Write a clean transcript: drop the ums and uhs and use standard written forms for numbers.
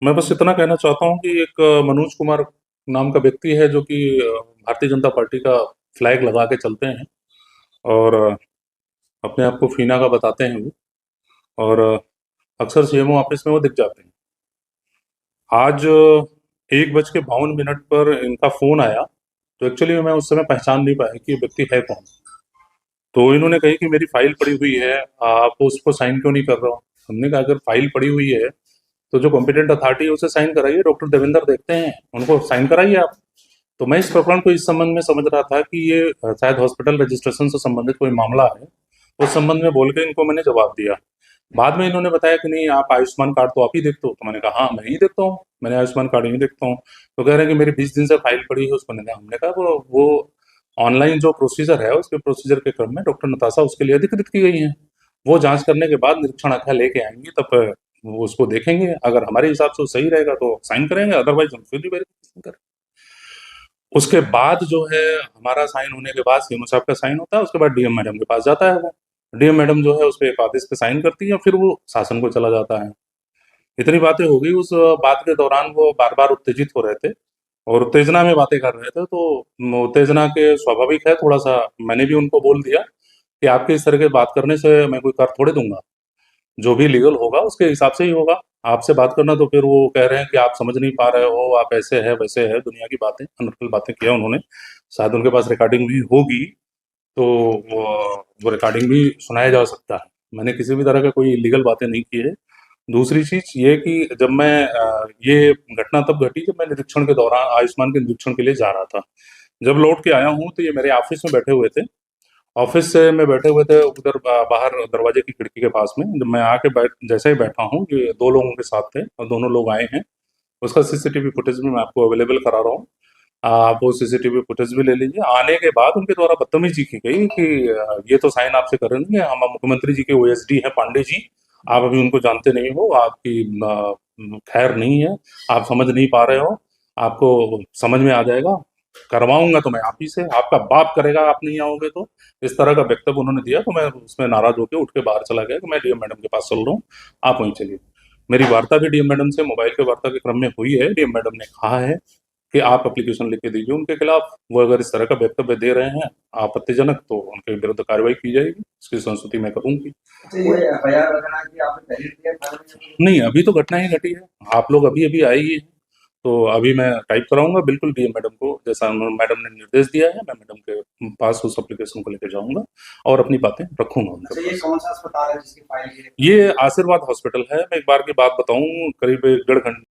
मैं बस इतना कहना चाहता हूँ कि एक मनोज कुमार नाम का व्यक्ति है जो कि भारतीय जनता पार्टी का फ्लैग लगा के चलते हैं और अपने आप को फीना का बताते हैं वो। और अक्सर सीएमओ ऑफिस में वो दिख जाते हैं। आज 1:52 पर इनका फ़ोन आया, तो एक्चुअली मैं उस समय पहचान नहीं पाया कि ये व्यक्ति है कौन। तो इन्होंने कही कि मेरी फ़ाइल पड़ी हुई है, आप उस पर साइन क्यों नहीं कर रहे हो? हमने कहा अगर फ़ाइल पड़ी हुई है, तो जो कॉम्पिटेंट अथॉरिटी है उसे साइन कराइए, डॉक्टर देवेंद्र देखते हैं, उनको साइन कराइए आप। तो मैं इस प्रकरण को इस संबंध में समझ रहा था कि ये शायद हॉस्पिटल रजिस्ट्रेशन से संबंधित कोई मामला है। उस संबंध में बोल के इनको मैंने जवाब दिया। बाद में इन्होंने बताया कि नहीं आप आयुष्मान कार्ड तो आप ही देखते हो। तो मैंने कहा हाँ मैं ही देखता हूँ, मैंने आयुष्मान कार्ड ही देखता हूँ। तो कह रहे हैं कि मेरी 20 दिन से फाइल पड़ी है उसको। नहीं, हमने कहा वो ऑनलाइन जो प्रोसीजर है उसके प्रोसीजर के क्रम में डॉक्टर नताशा उसके लिए अधिकृत की गई है। वो जांच करने के बाद निरीक्षण आख्या लेके आएंगी, तब वो उसको देखेंगे। अगर हमारे हिसाब से वो सही रहेगा तो साइन करेंगे, अदरवाइज हम फिर भी वेरिफिकेशन करेंगे। उसके बाद जो है हमारा साइन होने के बाद सीएमओ साहब का साइन होता है, उसके बाद डीएम मैडम के पास जाता है वो। डीएम मैडम जो है उस पे एक आदेश पे साइन करती है, फिर वो शासन को चला जाता है। इतनी बातें हो गई। उस बात के दौरान वो बार बार उत्तेजित हो रहे थे और उत्तेजना में बातें कर रहे थे। तो उत्तेजना के स्वाभाविक है थोड़ा सा, मैंने भी उनको बोल दिया कि आपके इस तरह के बात करने से मैं कोई कर थोड़े दूंगा, जो भी लीगल होगा उसके हिसाब से ही होगा। आपसे बात करना तो फिर वो कह रहे हैं कि आप समझ नहीं पा रहे हो, आप ऐसे है वैसे है, दुनिया की बातें अनर्गल बातें किया उन्होंने। शायद उनके पास रिकॉर्डिंग भी होगी, तो वो रिकॉर्डिंग भी सुनाया जा सकता है। मैंने किसी भी तरह का कोई इलीगल बातें नहीं की है। दूसरी चीज ये कि जब मैं ये घटना तब घटी जब मैं निरीक्षण के दौरान आयुष्मान के निरीक्षण के लिए जा रहा था। जब लौट के आया हूँ तो ये मेरे ऑफिस में बैठे हुए थे। ऑफिस से में बैठे हुए थे उधर बाहर दरवाजे की खिड़की के पास में। जब मैं आके बैठ जैसे ही बैठा हूँ, ये दो लोगों के साथ थे और दोनों लोग आए हैं। उसका सीसीटीवी फुटेज भी मैं आपको अवेलेबल करा रहा हूँ। आप वो सीसीटीवी फुटेज भी ले लीजिए। आने के बाद उनके द्वारा बदतमीजी की गई कि ये तो साइन आपसे कर रहे हैं, हम मुख्यमंत्री जी के ओएसडी हैं पांडे जी, आप अभी उनको जानते नहीं हो, आपकी खैर नहीं है, आप समझ नहीं पा रहे हो, आपको समझ में आ जाएगा, करवाऊंगा तो मैं आप ही से, आपका बाप करेगा आप नहीं आओगे तो। इस तरह का वक्तव्य उन्होंने दिया। तो मैं उसमें नाराज होकर उठ के बाहर चला गया कि मैं डीएम मैडम के पास चल रहा हूँ, आप वहीं चलिए। मेरी वार्ता भी डीएम मैडम से मोबाइल के वार्ता के क्रम में हुई है। डीएम मैडम ने कहा है कि आप एप्लीकेशन लिख के दीजिए उनके खिलाफ, वो अगर इस तरह का वक्तव्य दे रहे हैं आपत्तिजनक, तो उनके विरुद्ध कार्रवाई की जाएगी, इसकी संस्तुति मैं करूंगी। अच्छा, ये एफआईआर वगैरह की आपने पहले दिया था? नहीं, अभी तो घटना ही घटी है, आप लोग अभी अभी आए ही हैं। तो अभी मैं टाइप कराऊंगा बिल्कुल डीएम मैडम को, जैसा मैडम ने निर्देश दिया है मैं मैडम के पास उस एप्लीकेशन को लेकर जाऊंगा और अपनी बातें रखूंगा उनके अच्छा, ये पास। कौन सा अस्पताल है जिसकी फाइल ये? ये आशीर्वाद हॉस्पिटल है। मैं एक बार की बात बताऊं, करीब 1 डेढ़ घंटे